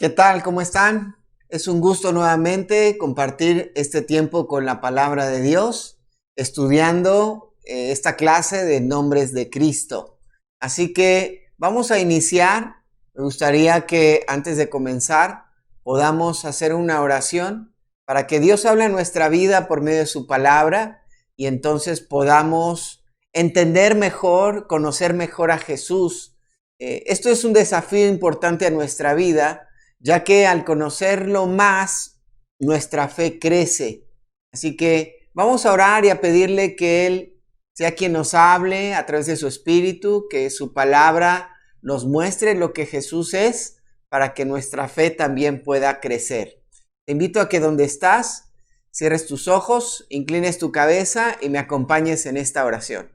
¿Qué tal? ¿Cómo están? Es un gusto nuevamente compartir este tiempo con la palabra de Dios, estudiando esta clase de nombres de Cristo. Así que vamos a iniciar. Me gustaría que antes de comenzar podamos hacer una oración para que Dios hable en nuestra vida por medio de su palabra y entonces podamos entender mejor, conocer mejor a Jesús. Esto es un desafío importante a nuestra vida, ya que al conocerlo más, nuestra fe crece. Así que vamos a orar y a pedirle que Él sea quien nos hable a través de su Espíritu, que su palabra nos muestre lo que Jesús es, para que nuestra fe también pueda crecer. Te invito a que donde estás, cierres tus ojos, inclines tu cabeza y me acompañes en esta oración.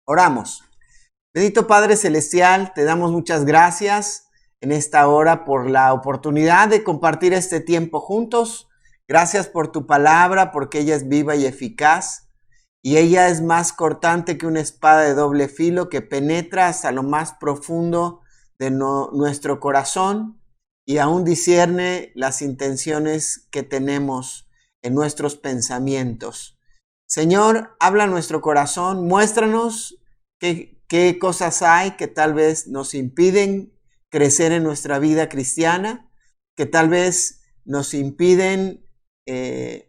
Oramos. Bendito Padre Celestial, te damos muchas gracias en esta hora por la oportunidad de compartir este tiempo juntos. Gracias por tu palabra, porque ella es viva y eficaz, y ella es más cortante que una espada de doble filo que penetra hasta lo más profundo de nuestro corazón y aún discierne las intenciones que tenemos en nuestros pensamientos. Señor, habla a nuestro corazón, muéstranos qué cosas hay que tal vez nos impiden crecer en nuestra vida cristiana, que tal vez nos impiden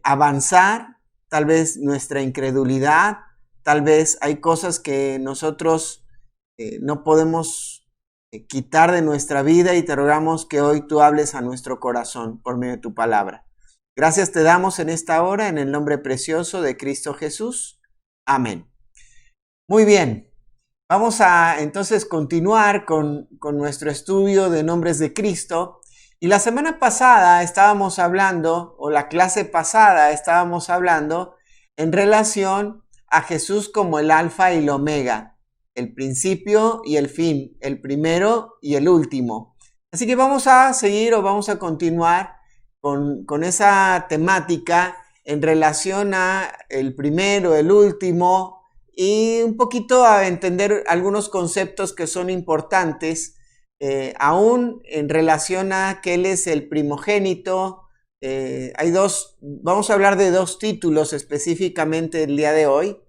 avanzar, tal vez nuestra incredulidad, tal vez hay cosas que nosotros no podemos quitar de nuestra vida, y te rogamos que hoy tú hables a nuestro corazón por medio de tu palabra. Gracias te damos en esta hora, en el nombre precioso de Cristo Jesús. Amén. Muy bien. Vamos a entonces continuar con nuestro estudio de nombres de Cristo. Y la semana pasada estábamos hablando, o la clase pasada estábamos hablando en relación a Jesús como el alfa y el omega, el principio y el fin, el primero y el último. Así que vamos a seguir o vamos a continuar con esa temática en relación a el primero, el último, y un poquito a entender algunos conceptos que son importantes, aún en relación a que Él es el primogénito. Vamos a hablar de dos títulos específicamente el día de hoy.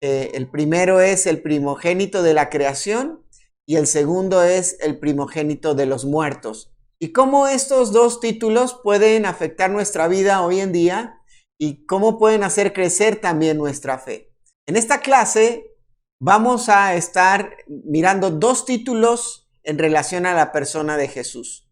El primero es el primogénito de la creación y el segundo es el primogénito de los muertos. Y cómo estos dos títulos pueden afectar nuestra vida hoy en día y cómo pueden hacer crecer también nuestra fe. En esta clase vamos a estar mirando dos títulos en relación a la persona de Jesús.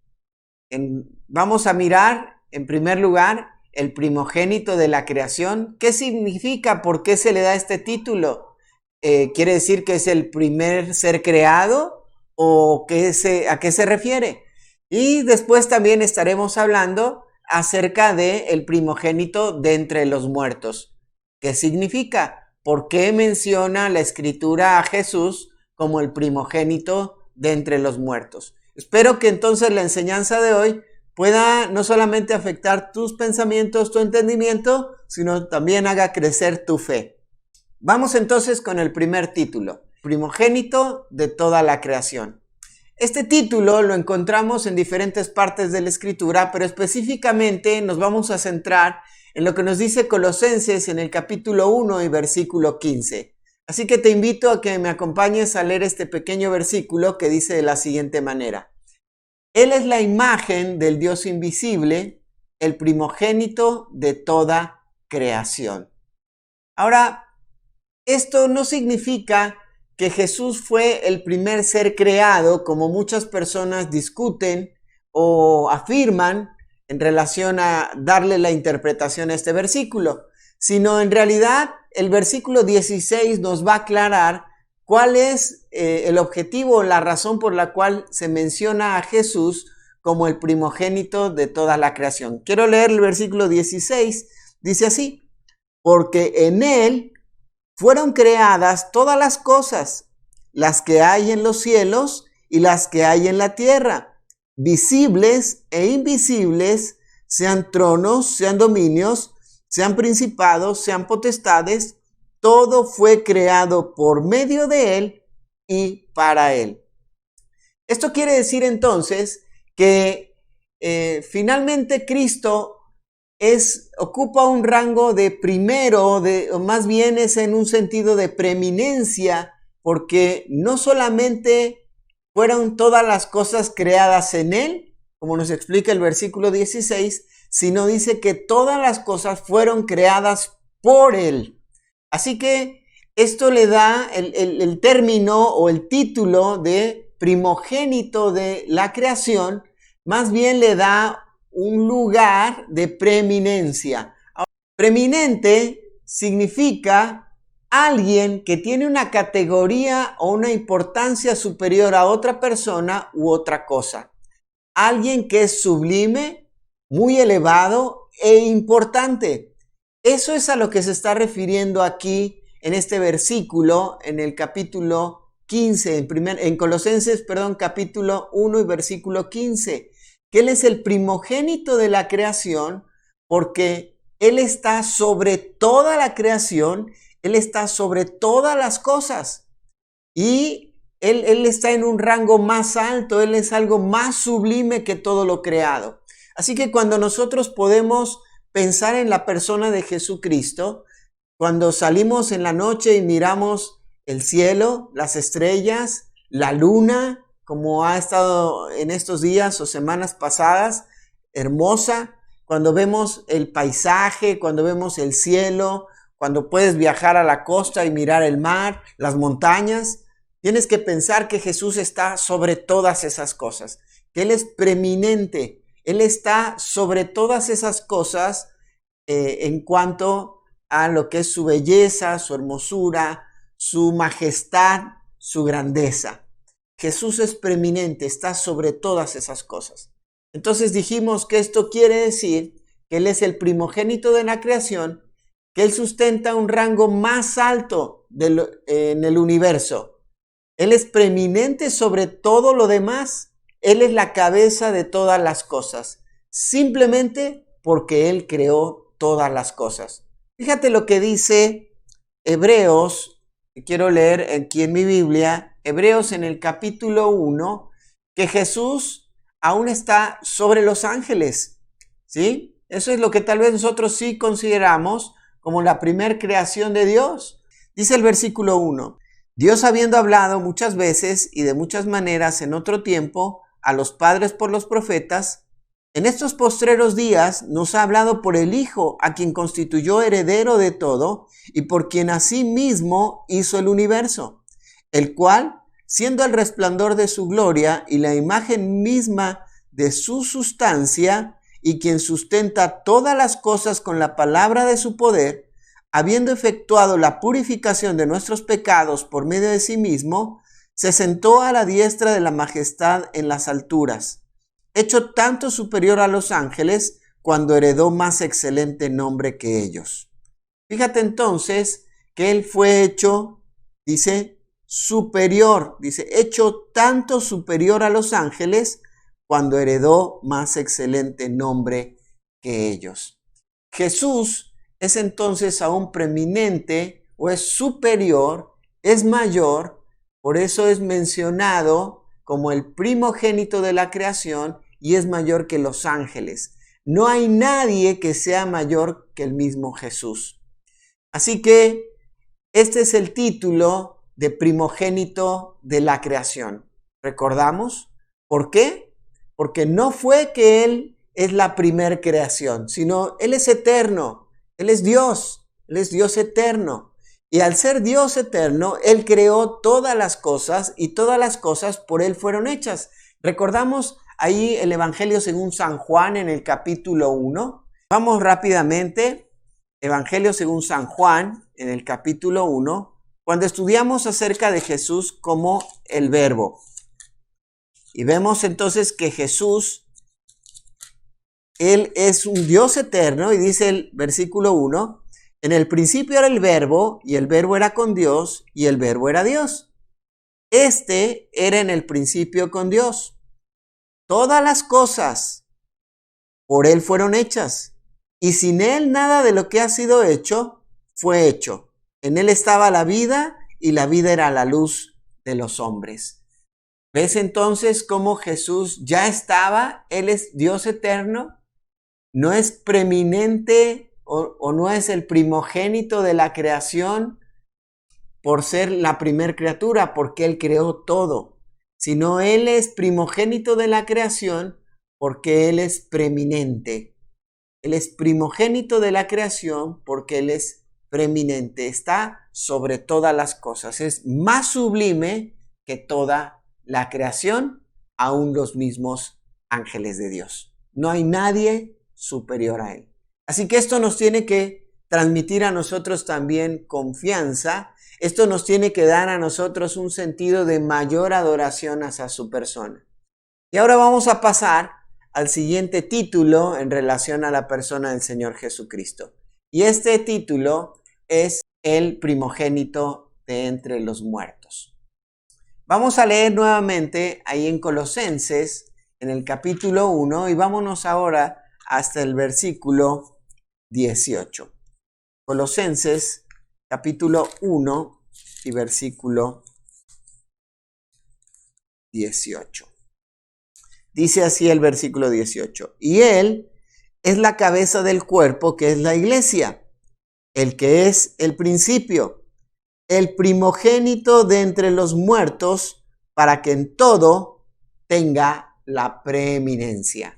Vamos a mirar, en primer lugar, el primogénito de la creación. ¿Qué significa? ¿Por qué se le da este título? ¿Quiere decir que es el primer ser creado? ¿O a qué se refiere? Y después también estaremos hablando acerca del primogénito de entre los muertos. ¿Qué significa? ¿Por qué menciona la Escritura a Jesús como el primogénito de entre los muertos? Espero que entonces la enseñanza de hoy pueda no solamente afectar tus pensamientos, tu entendimiento, sino también haga crecer tu fe. Vamos entonces con el primer título, primogénito de toda la creación. Este título lo encontramos en diferentes partes de la Escritura, pero específicamente nos vamos a centrar en lo que nos dice Colosenses en el capítulo 1 y versículo 15. Así que te invito a que me acompañes a leer este pequeño versículo que dice de la siguiente manera: Él es la imagen del Dios invisible, el primogénito de toda creación. Ahora, esto no significa que Jesús fue el primer ser creado, como muchas personas discuten o afirman en relación a darle la interpretación a este versículo, sino en realidad el versículo 16 nos va a aclarar cuál es el objetivo o la razón por la cual se menciona a Jesús como el primogénito de toda la creación. Quiero leer el versículo 16, dice así: porque en Él fueron creadas todas las cosas, las que hay en los cielos y las que hay en la tierra, visibles e invisibles, sean tronos, sean dominios, sean principados, sean potestades. Todo fue creado por medio de Él y para Él. Esto quiere decir entonces que finalmente Cristo ocupa un rango de primero, o más bien es en un sentido de preeminencia, porque no solamente fueron todas las cosas creadas en él, como nos explica el versículo 16, sino dice que todas las cosas fueron creadas por él. Así que esto le da el término o el título de primogénito de la creación, más bien le da un lugar de preeminencia. Preeminente significa alguien que tiene una categoría o una importancia superior a otra persona u otra cosa. Alguien que es sublime, muy elevado e importante. Eso es a lo que se está refiriendo aquí en este versículo, en el capítulo 15, en Colosenses, capítulo 1 y versículo 15. Que Él es el primogénito de la creación porque Él está sobre toda la creación, Él está sobre todas las cosas y Él está en un rango más alto, Él es algo más sublime que todo lo creado. Así que cuando nosotros podemos pensar en la persona de Jesucristo, cuando salimos en la noche y miramos el cielo, las estrellas, la luna, como ha estado en estos días o semanas pasadas, hermosa, cuando vemos el paisaje, cuando vemos el cielo, cuando puedes viajar a la costa y mirar el mar, las montañas, tienes que pensar que Jesús está sobre todas esas cosas, que Él es preeminente, Él está sobre todas esas cosas en cuanto a lo que es su belleza, su hermosura, su majestad, su grandeza. Jesús es preeminente, está sobre todas esas cosas. Entonces dijimos que esto quiere decir que Él es el primogénito de la creación, que Él sustenta un rango más alto en el universo. Él es preeminente sobre todo lo demás. Él es la cabeza de todas las cosas, simplemente porque Él creó todas las cosas. Fíjate lo que dice Hebreos, que quiero leer aquí en mi Biblia, Hebreos en el capítulo 1, que Jesús aún está sobre los ángeles, ¿sí? Eso es lo que tal vez nosotros sí consideramos como la primer creación de Dios. Dice el versículo 1, Dios habiendo hablado muchas veces y de muchas maneras en otro tiempo a los padres por los profetas, en estos postreros días nos ha hablado por el Hijo, a quien constituyó heredero de todo y por quien asimismo hizo el universo, el cual, siendo el resplandor de su gloria y la imagen misma de su sustancia, y quien sustenta todas las cosas con la palabra de su poder, habiendo efectuado la purificación de nuestros pecados por medio de sí mismo, se sentó a la diestra de la majestad en las alturas, hecho tanto superior a los ángeles, cuando heredó más excelente nombre que ellos. Fíjate entonces que Él fue hecho, dice, superior, dice, hecho tanto superior a los ángeles, cuando heredó más excelente nombre que ellos. Jesús es entonces aún preeminente o es superior, es mayor, por eso es mencionado como el primogénito de la creación y es mayor que los ángeles. No hay nadie que sea mayor que el mismo Jesús. Así que este es el título de primogénito de la creación. ¿Recordamos? ¿Por qué? Porque no fue que Él es la primer creación, sino Él es eterno, Él es Dios eterno. Y al ser Dios eterno, Él creó todas las cosas y todas las cosas por Él fueron hechas. Recordamos ahí el Evangelio según San Juan en el capítulo 1. Vamos rápidamente, Evangelio según San Juan en el capítulo 1, cuando estudiamos acerca de Jesús como el Verbo. Y vemos entonces que Jesús, Él es un Dios eterno y dice el versículo 1, en el principio era el Verbo y el Verbo era con Dios y el Verbo era Dios. Este era en el principio con Dios. Todas las cosas por Él fueron hechas y sin Él nada de lo que ha sido hecho fue hecho. En Él estaba la vida y la vida era la luz de los hombres. ¿Ves entonces cómo Jesús ya estaba? Él es Dios eterno, no es preeminente o no es el primogénito de la creación por ser la primer criatura, porque Él creó todo, sino Él es primogénito de la creación porque Él es preeminente. Él es primogénito de la creación porque Él es preeminente, está sobre todas las cosas, es más sublime que toda la creación, aún los mismos ángeles de Dios. No hay nadie superior a Él. Así que esto nos tiene que transmitir a nosotros también confianza. Esto nos tiene que dar a nosotros un sentido de mayor adoración hacia su persona. Y ahora vamos a pasar al siguiente título en relación a la persona del Señor Jesucristo. Y este título es el primogénito de entre los muertos. Vamos a leer nuevamente ahí en Colosenses, en el capítulo 1, y vámonos ahora hasta el versículo 18. Colosenses, capítulo 1 y versículo 18. Dice así el versículo 18. Y Él es la cabeza del cuerpo, que es la iglesia, el que es el principio, el primogénito de entre los muertos, para que en todo tenga la preeminencia.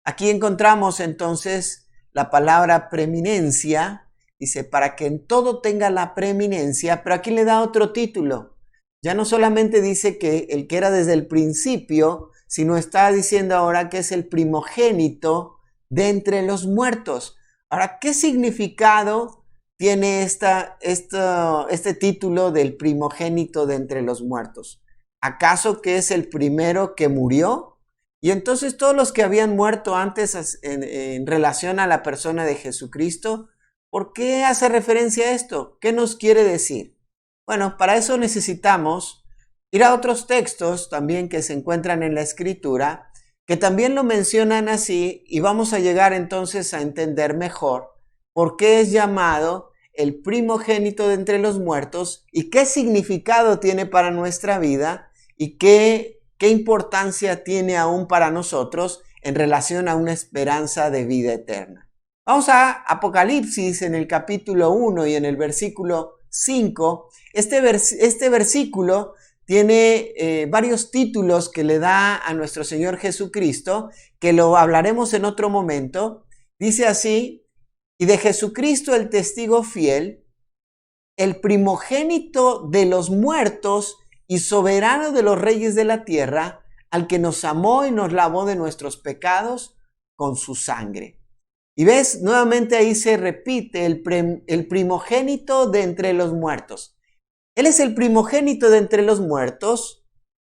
Aquí encontramos entonces la palabra preeminencia, dice, para que en todo tenga la preeminencia, pero aquí le da otro título. Ya no solamente dice que el que era desde el principio, sino está diciendo ahora que es el primogénito de entre los muertos. Ahora, ¿qué significado tiene este título del primogénito de entre los muertos? ¿Acaso que es el primero que murió? Y entonces todos los que habían muerto antes en relación a la persona de Jesucristo, ¿por qué hace referencia a esto? ¿Qué nos quiere decir? Bueno, para eso necesitamos ir a otros textos también que se encuentran en la Escritura, que también lo mencionan así, y vamos a llegar entonces a entender mejor por qué es llamado el primogénito de entre los muertos y qué significado tiene para nuestra vida y qué importancia tiene aún para nosotros en relación a una esperanza de vida eterna. Vamos a Apocalipsis en el capítulo 1 y en el versículo 5. Este versículo tiene varios títulos que le da a nuestro Señor Jesucristo, que lo hablaremos en otro momento. Dice así: y de Jesucristo el testigo fiel, el primogénito de los muertos y soberano de los reyes de la tierra, al que nos amó y nos lavó de nuestros pecados con su sangre. Y ves, nuevamente ahí se repite el primogénito de entre los muertos. Él es el primogénito de entre los muertos,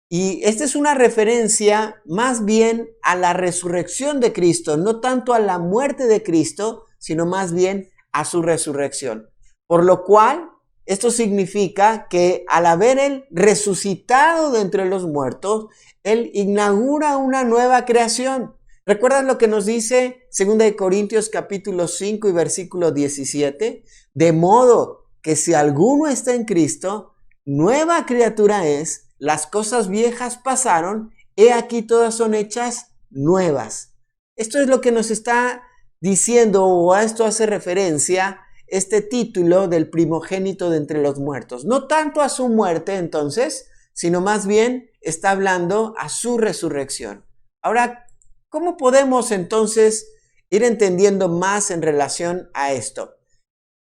y esta es una referencia más bien a la resurrección de Cristo, no tanto a la muerte de Cristo, sino más bien a su resurrección. Por lo cual, esto significa que al haber Él resucitado de entre los muertos, Él inaugura una nueva creación. ¿Recuerdas lo que nos dice 2 Corintios capítulo 5 y versículo 17? De modo que si alguno está en Cristo, nueva criatura es, las cosas viejas pasaron, he aquí todas son hechas nuevas. Esto es lo que nos está diciendo, o a esto hace referencia este título del primogénito de entre los muertos. No tanto a su muerte entonces, sino más bien está hablando a su resurrección. Ahora, ¿cómo podemos entonces ir entendiendo más en relación a esto?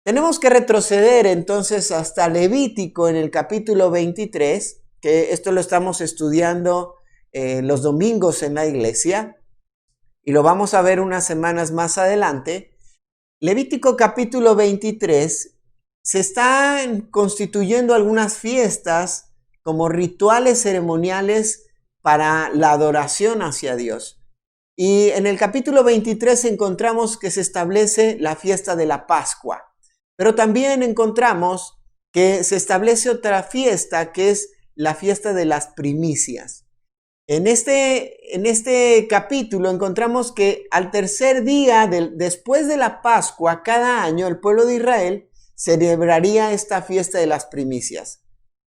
Tenemos que retroceder entonces hasta Levítico en el capítulo 23, que esto lo estamos estudiando los domingos en la iglesia y lo vamos a ver unas semanas más adelante. Levítico capítulo 23, se están constituyendo algunas fiestas como rituales ceremoniales para la adoración hacia Dios. Y en el capítulo 23 encontramos que se establece la fiesta de la Pascua. Pero también encontramos que se establece otra fiesta, que es la fiesta de las primicias. En este capítulo encontramos que al tercer día después de la Pascua, cada año el pueblo de Israel celebraría esta fiesta de las primicias.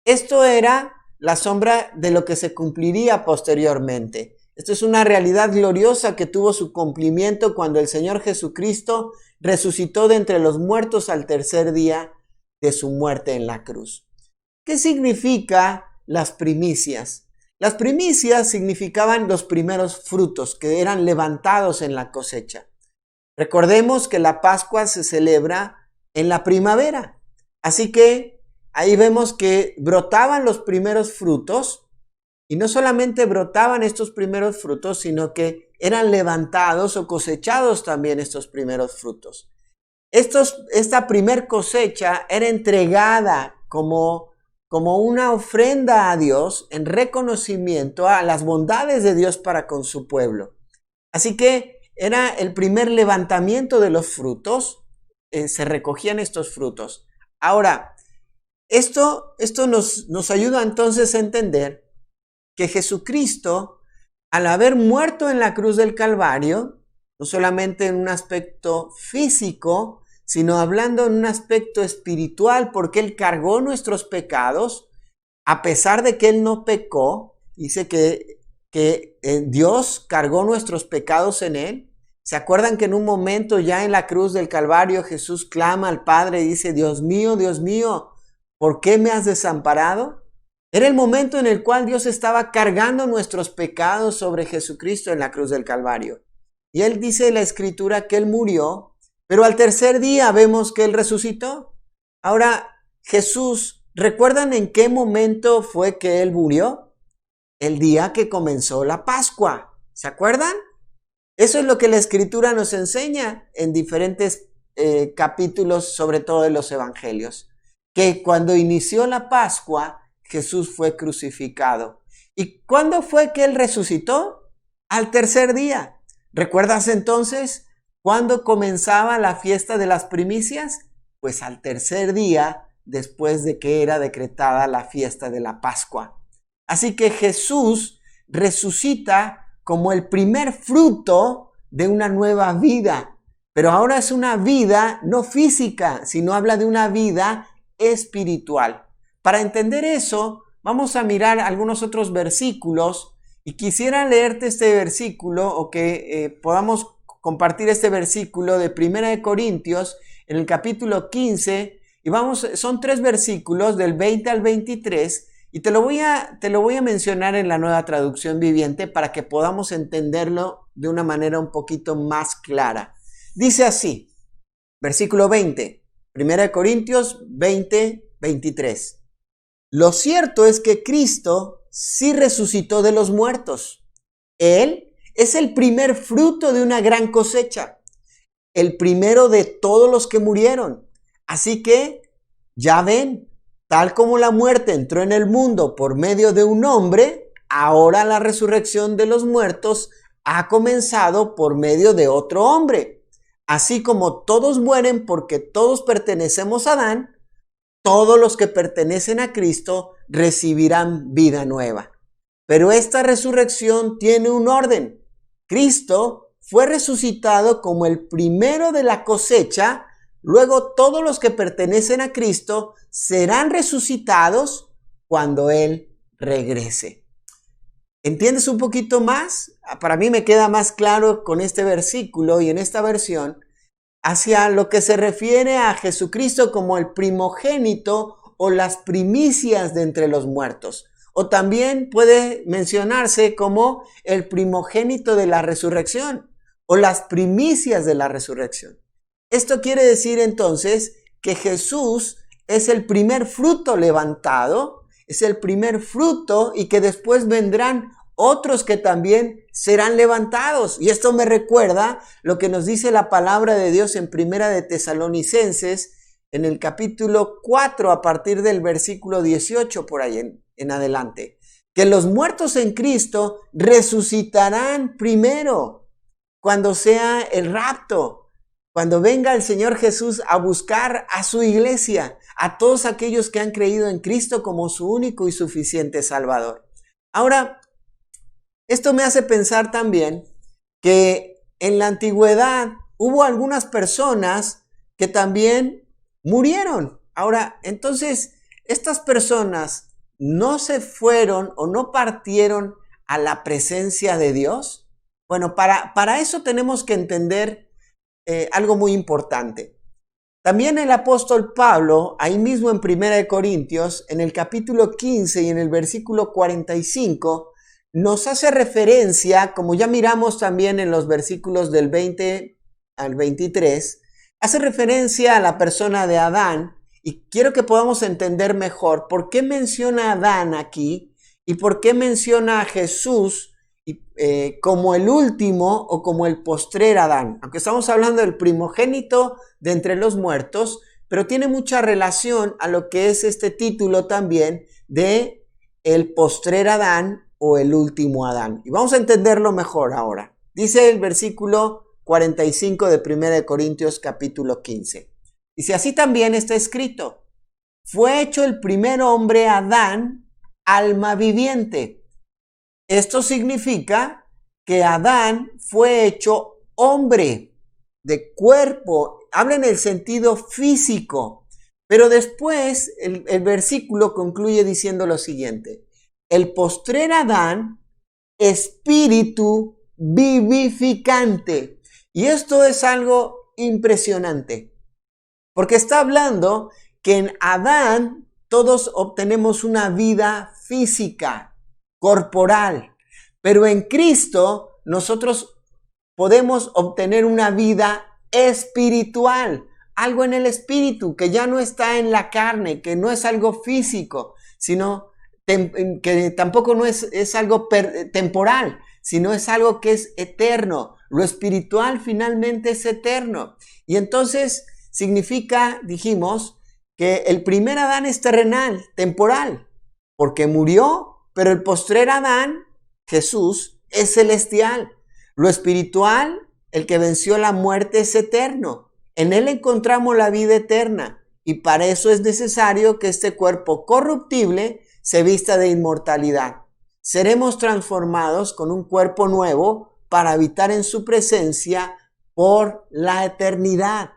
Esto era la sombra de lo que se cumpliría posteriormente. Esto es una realidad gloriosa que tuvo su cumplimiento cuando el Señor Jesucristo resucitó de entre los muertos al tercer día de su muerte en la cruz. ¿Qué significa las primicias? Las primicias significaban los primeros frutos que eran levantados en la cosecha. Recordemos que la Pascua se celebra en la primavera. Así que ahí vemos que brotaban los primeros frutos. Y no solamente brotaban estos primeros frutos, sino que eran levantados o cosechados también estos primeros frutos. Esta primer cosecha era entregada como una ofrenda a Dios en reconocimiento a las bondades de Dios para con su pueblo. Así que era el primer levantamiento de los frutos, se recogían estos frutos. Ahora, esto nos ayuda entonces a entender que Jesucristo, al haber muerto en la cruz del Calvario, no solamente en un aspecto físico, sino hablando en un aspecto espiritual, porque Él cargó nuestros pecados, a pesar de que Él no pecó, dice que Dios cargó nuestros pecados en Él. ¿Se acuerdan que en un momento ya en la cruz del Calvario Jesús clama al Padre y dice, Dios mío, ¿por qué me has desamparado? Era el momento en el cual Dios estaba cargando nuestros pecados sobre Jesucristo en la cruz del Calvario. Y Él dice en la Escritura que Él murió, pero al tercer día vemos que Él resucitó. Ahora, Jesús, ¿recuerdan en qué momento fue que Él murió? El día que comenzó la Pascua. ¿Se acuerdan? Eso es lo que la Escritura nos enseña en diferentes capítulos, sobre todo de los Evangelios. Que cuando inició la Pascua, Jesús fue crucificado. ¿Y cuándo fue que Él resucitó? Al tercer día. ¿Recuerdas entonces cuándo comenzaba la fiesta de las primicias? Pues al tercer día después de que era decretada la fiesta de la Pascua. Así que Jesús resucita como el primer fruto de una nueva vida. Pero ahora es una vida no física, sino habla de una vida espiritual. Para entender eso, vamos a mirar algunos otros versículos y quisiera leerte este versículo o que podamos compartir este versículo de 1 Corintios en el capítulo 15 y son 3 versículos del 20 al 23 y te lo voy a mencionar en la Nueva Traducción Viviente para que podamos entenderlo de una manera un poquito más clara. Dice así, versículo 20, 1 Corintios 20, 23. Lo cierto es que Cristo sí resucitó de los muertos. Él es el primer fruto de una gran cosecha, el primero de todos los que murieron. Así que, ya ven, tal como la muerte entró en el mundo por medio de un hombre, ahora la resurrección de los muertos ha comenzado por medio de otro hombre. Así como todos mueren porque todos pertenecemos a Adán, todos los que pertenecen a Cristo recibirán vida nueva. Pero esta resurrección tiene un orden. Cristo fue resucitado como el primero de la cosecha, luego todos los que pertenecen a Cristo serán resucitados cuando Él regrese. ¿Entiendes un poquito más? Para mí me queda más claro con este versículo y en esta versión hacia lo que se refiere a Jesucristo como el primogénito o las primicias de entre los muertos. O también puede mencionarse como el primogénito de la resurrección o las primicias de la resurrección. Esto quiere decir entonces que Jesús es el primer fruto levantado, es el primer fruto y que después vendrán otros que también serán levantados. Y esto me recuerda lo que nos dice la palabra de Dios en Primera de Tesalonicenses, en el capítulo 4, a partir del versículo 18, por ahí en adelante. Que los muertos en Cristo resucitarán primero, cuando sea el rapto, cuando venga el Señor Jesús a buscar a su iglesia, a todos aquellos que han creído en Cristo como su único y suficiente Salvador. Ahora, esto me hace pensar también que en la antigüedad hubo algunas personas que también murieron. Ahora, entonces, estas personas no se fueron o no partieron a la presencia de Dios? Bueno, para eso tenemos que entender algo muy importante. También el apóstol Pablo, ahí mismo en 1 Corintios, en el capítulo 15 y en el versículo 45, nos hace referencia, como ya miramos también en los versículos del 20 al 23, hace referencia a la persona de Adán, y quiero que podamos entender mejor por qué menciona a Adán aquí y por qué menciona a Jesús como el último o como el postrer Adán. Aunque estamos hablando del primogénito de entre los muertos, pero tiene mucha relación a lo que es este título también de el postrer Adán o el último Adán. Y vamos a entenderlo mejor ahora. Dice el versículo 45 de 1 Corintios capítulo 15. Dice, así también está escrito, fue hecho el primer hombre Adán, alma viviente. Esto significa que Adán fue hecho hombre de cuerpo, habla en el sentido físico, pero después el versículo concluye diciendo lo siguiente, el postrer Adán, espíritu vivificante. Y esto es algo impresionante. Porque está hablando que en Adán todos obtenemos una vida física, corporal. Pero en Cristo nosotros podemos obtener una vida espiritual. Algo en el espíritu que ya no está en la carne, que no es algo físico, sino que tampoco no es algo temporal, sino es algo que es eterno. Lo espiritual finalmente es eterno. Y entonces significa, dijimos, que el primer Adán es terrenal, temporal, porque murió, pero el postrer Adán, Jesús, es celestial. Lo espiritual, el que venció la muerte, es eterno. En él encontramos la vida eterna y para eso es necesario que este cuerpo corruptible se vista de inmortalidad. Seremos transformados con un cuerpo nuevo para habitar en su presencia por la eternidad.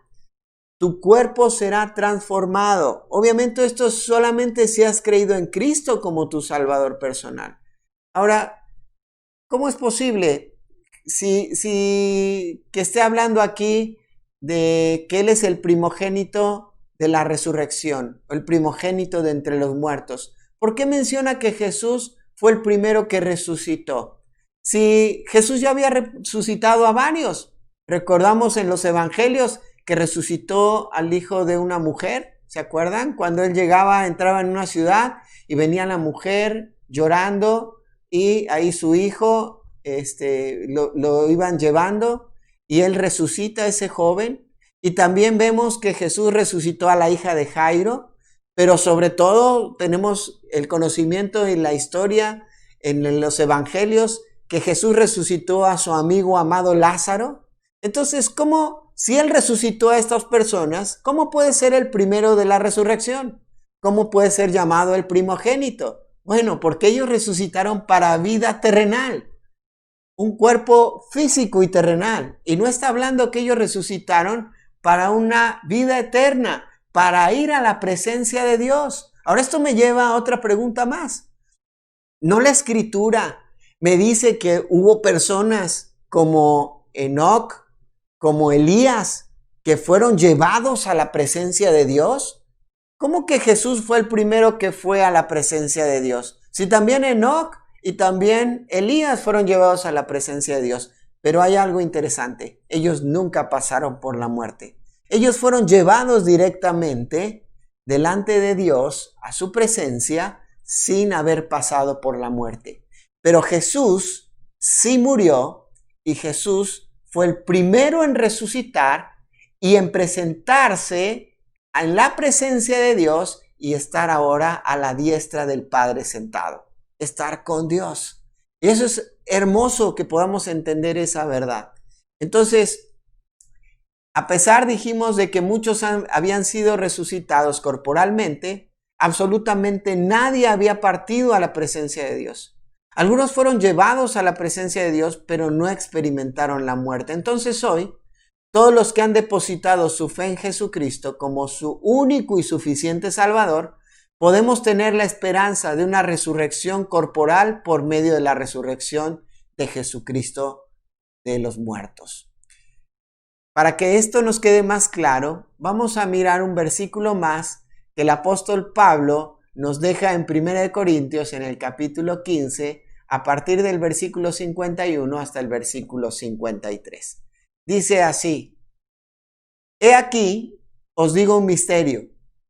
Tu cuerpo será transformado. Obviamente esto solamente si has creído en Cristo como tu Salvador personal. Ahora, ¿cómo es posible si que esté hablando aquí de que Él es el primogénito de la resurrección, o el primogénito de entre los muertos? ¿Por qué menciona que Jesús fue el primero que resucitó? Si Jesús ya había resucitado a varios. Recordamos en los evangelios que resucitó al hijo de una mujer, ¿se acuerdan? Cuando él entraba en una ciudad y venía la mujer llorando y ahí su hijo lo iban llevando y él resucita a ese joven. Y también vemos que Jesús resucitó a la hija de Jairo, pero sobre todo tenemos el conocimiento y la historia en los evangelios que Jesús resucitó a su amigo amado Lázaro. Entonces, si Él resucitó a estas personas, ¿cómo puede ser el primero de la resurrección? ¿Cómo puede ser llamado el primogénito? Bueno, porque ellos resucitaron para vida terrenal, un cuerpo físico y terrenal. Y no está hablando que ellos resucitaron para una vida eterna, para ir a la presencia de Dios. Ahora esto me lleva a otra pregunta más. ¿No la Escritura me dice que hubo personas como Enoc, como Elías, que fueron llevados a la presencia de Dios? ¿Cómo que Jesús fue el primero que fue a la presencia de Dios? Si también Enoc y también Elías fueron llevados a la presencia de Dios. Pero hay algo interesante. Ellos nunca pasaron por la muerte. Ellos fueron llevados directamente delante de Dios a su presencia sin haber pasado por la muerte. Pero Jesús sí murió y Jesús fue el primero en resucitar y en presentarse en la presencia de Dios y estar ahora a la diestra del Padre sentado. Estar con Dios. Y eso es hermoso que podamos entender esa verdad. Entonces, a pesar, dijimos, de que muchos habían sido resucitados corporalmente, absolutamente nadie había partido a la presencia de Dios. Algunos fueron llevados a la presencia de Dios, pero no experimentaron la muerte. Entonces hoy, todos los que han depositado su fe en Jesucristo como su único y suficiente Salvador, podemos tener la esperanza de una resurrección corporal por medio de la resurrección de Jesucristo de los muertos. Para que esto nos quede más claro, vamos a mirar un versículo más que el apóstol Pablo nos deja en 1 Corintios en el capítulo 15, a partir del versículo 51 hasta el versículo 53. Dice así: He aquí, os digo un misterio.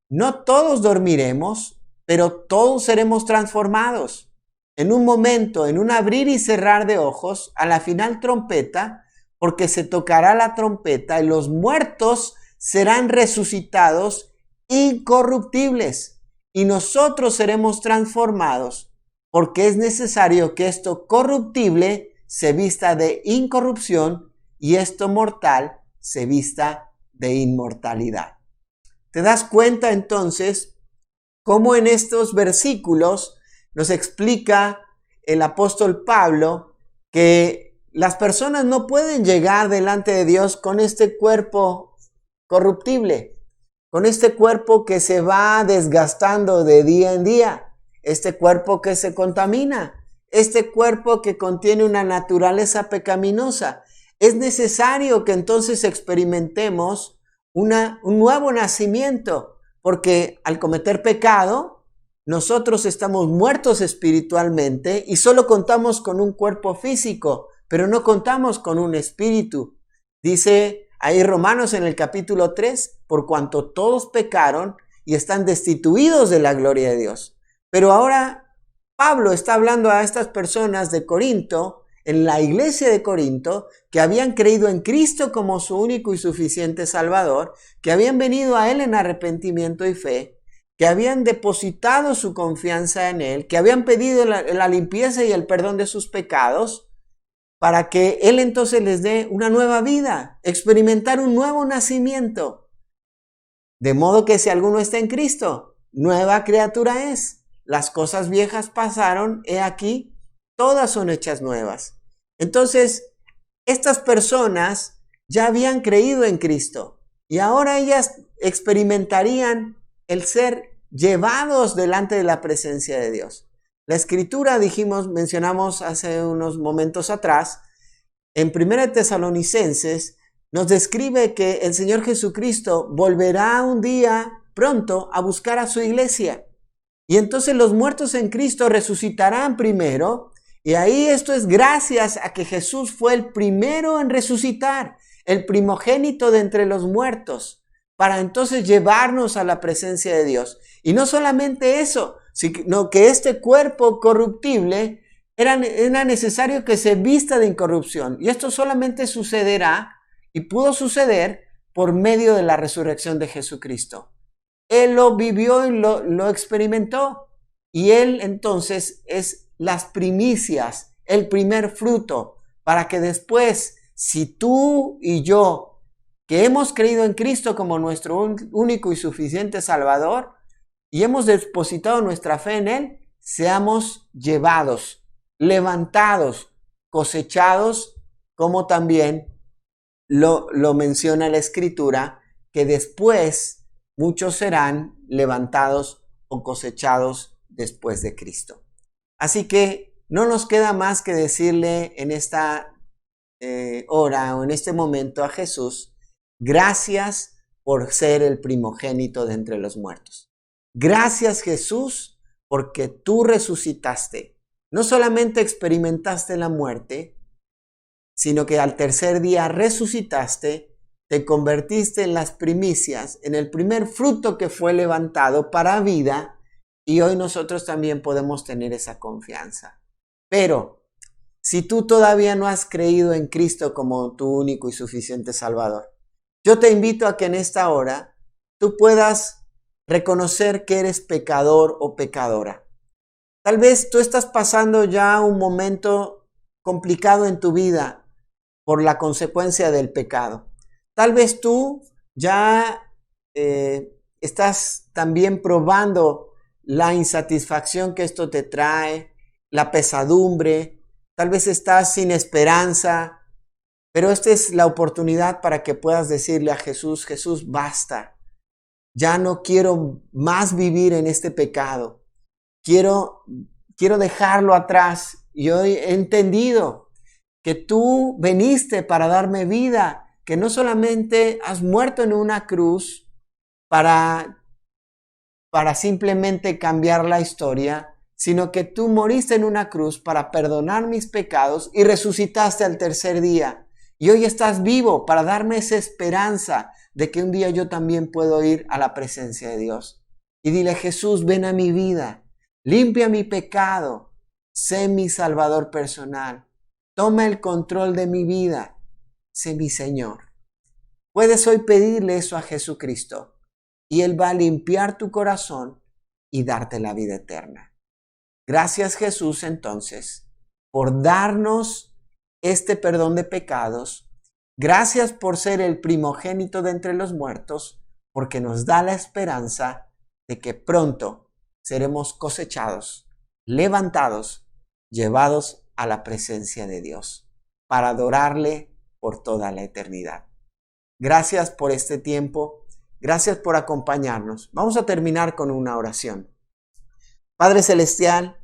No todos dormiremos, pero todos seremos transformados. En un momento, en un abrir y cerrar de ojos, a la final trompeta, porque se tocará la trompeta y los muertos serán resucitados incorruptibles, y nosotros seremos transformados, porque es necesario que esto corruptible se vista de incorrupción y esto mortal se vista de inmortalidad. ¿Te das cuenta entonces cómo en estos versículos nos explica el apóstol Pablo que las personas no pueden llegar delante de Dios con este cuerpo corruptible, con este cuerpo que se va desgastando de día en día, este cuerpo que se contamina, este cuerpo que contiene una naturaleza pecaminosa? Es necesario que entonces experimentemos un nuevo nacimiento, porque al cometer pecado, nosotros estamos muertos espiritualmente y solo contamos con un cuerpo físico, pero no contamos con un espíritu. Dice ahí Romanos en el capítulo 3, por cuanto todos pecaron y están destituidos de la gloria de Dios. Pero ahora Pablo está hablando a estas personas de Corinto, en la iglesia de Corinto, que habían creído en Cristo como su único y suficiente Salvador, que habían venido a Él en arrepentimiento y fe, que habían depositado su confianza en Él, que habían pedido la limpieza y el perdón de sus pecados, para que Él entonces les dé una nueva vida, experimentar un nuevo nacimiento. De modo que si alguno está en Cristo, nueva criatura es. Las cosas viejas pasaron, he aquí, todas son hechas nuevas. Entonces, estas personas ya habían creído en Cristo y ahora ellas experimentarían el ser llevados delante de la presencia de Dios. La Escritura, mencionamos hace unos momentos atrás, en 1 Tesalonicenses, nos describe que el Señor Jesucristo volverá un día pronto a buscar a su iglesia. Y entonces los muertos en Cristo resucitarán primero. Y ahí esto es gracias a que Jesús fue el primero en resucitar, el primogénito de entre los muertos, para entonces llevarnos a la presencia de Dios. Y no solamente eso, sino que este cuerpo corruptible era necesario que se vista de incorrupción. Y esto solamente sucederá y pudo suceder por medio de la resurrección de Jesucristo. Él lo vivió y lo experimentó. Y Él entonces es las primicias, el primer fruto, para que después, si tú y yo, que hemos creído en Cristo como nuestro único y suficiente Salvador, y hemos depositado nuestra fe en Él, seamos llevados, levantados, cosechados, como también lo menciona la Escritura, que después muchos serán levantados o cosechados después de Cristo. Así que no nos queda más que decirle en esta hora o en este momento a Jesús: gracias por ser el primogénito de entre los muertos. Gracias, Jesús, porque tú resucitaste. No solamente experimentaste la muerte, sino que al tercer día resucitaste, te convertiste en las primicias, en el primer fruto que fue levantado para vida. Y hoy nosotros también podemos tener esa confianza. Pero si tú todavía no has creído en Cristo como tu único y suficiente Salvador, yo te invito a que en esta hora tú puedas reconocer que eres pecador o pecadora. Tal vez tú estás pasando ya un momento complicado en tu vida por la consecuencia del pecado. Tal vez tú ya estás también probando la insatisfacción que esto te trae, la pesadumbre, tal vez estás sin esperanza, pero esta es la oportunidad para que puedas decirle a Jesús: Jesús, basta, ya no quiero más vivir en este pecado. Quiero dejarlo atrás. Y hoy he entendido que tú viniste para darme vida, que no solamente has muerto en una cruz para simplemente cambiar la historia, sino que tú moriste en una cruz para perdonar mis pecados y resucitaste al tercer día. Y hoy estás vivo para darme esa esperanza de que un día yo también puedo ir a la presencia de Dios. Y dile: Jesús, ven a mi vida, limpia mi pecado, sé mi Salvador personal, toma el control de mi vida, sé mi Señor. Puedes hoy pedirle eso a Jesucristo y Él va a limpiar tu corazón y darte la vida eterna. Gracias, Jesús, entonces, por darnos este perdón de pecados. Gracias por ser el primogénito de entre los muertos, porque nos da la esperanza de que pronto seremos cosechados, levantados, llevados a la presencia de Dios, para adorarle por toda la eternidad. Gracias por este tiempo. Gracias por acompañarnos. Vamos a terminar con una oración. Padre Celestial,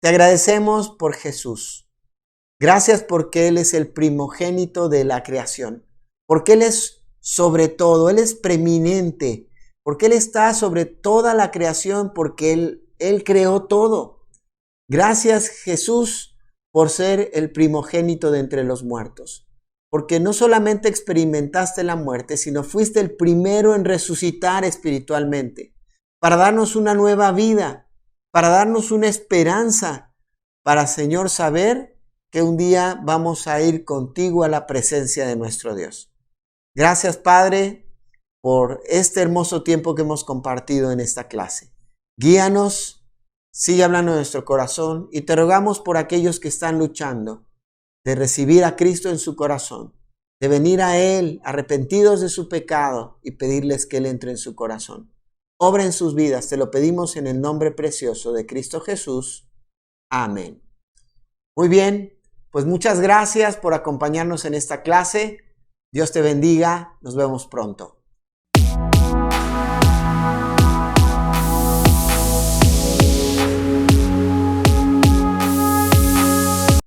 te agradecemos por Jesús. Gracias porque Él es el primogénito de la creación, porque Él es sobre todo, Él es preeminente, porque Él está sobre toda la creación, porque Él creó todo. Gracias, Jesús, por ser el primogénito de entre los muertos, porque no solamente experimentaste la muerte, sino fuiste el primero en resucitar espiritualmente, para darnos una nueva vida, para darnos una esperanza, para, Señor, saber que un día vamos a ir contigo a la presencia de nuestro Dios. Gracias, Padre, por este hermoso tiempo que hemos compartido en esta clase. Guíanos, sigue hablando de nuestro corazón y te rogamos por aquellos que están luchando de recibir a Cristo en su corazón, de venir a Él arrepentidos de su pecado y pedirles que Él entre en su corazón. Obra en sus vidas, te lo pedimos en el nombre precioso de Cristo Jesús. Amén. Muy bien, pues muchas gracias por acompañarnos en esta clase. Dios te bendiga, nos vemos pronto.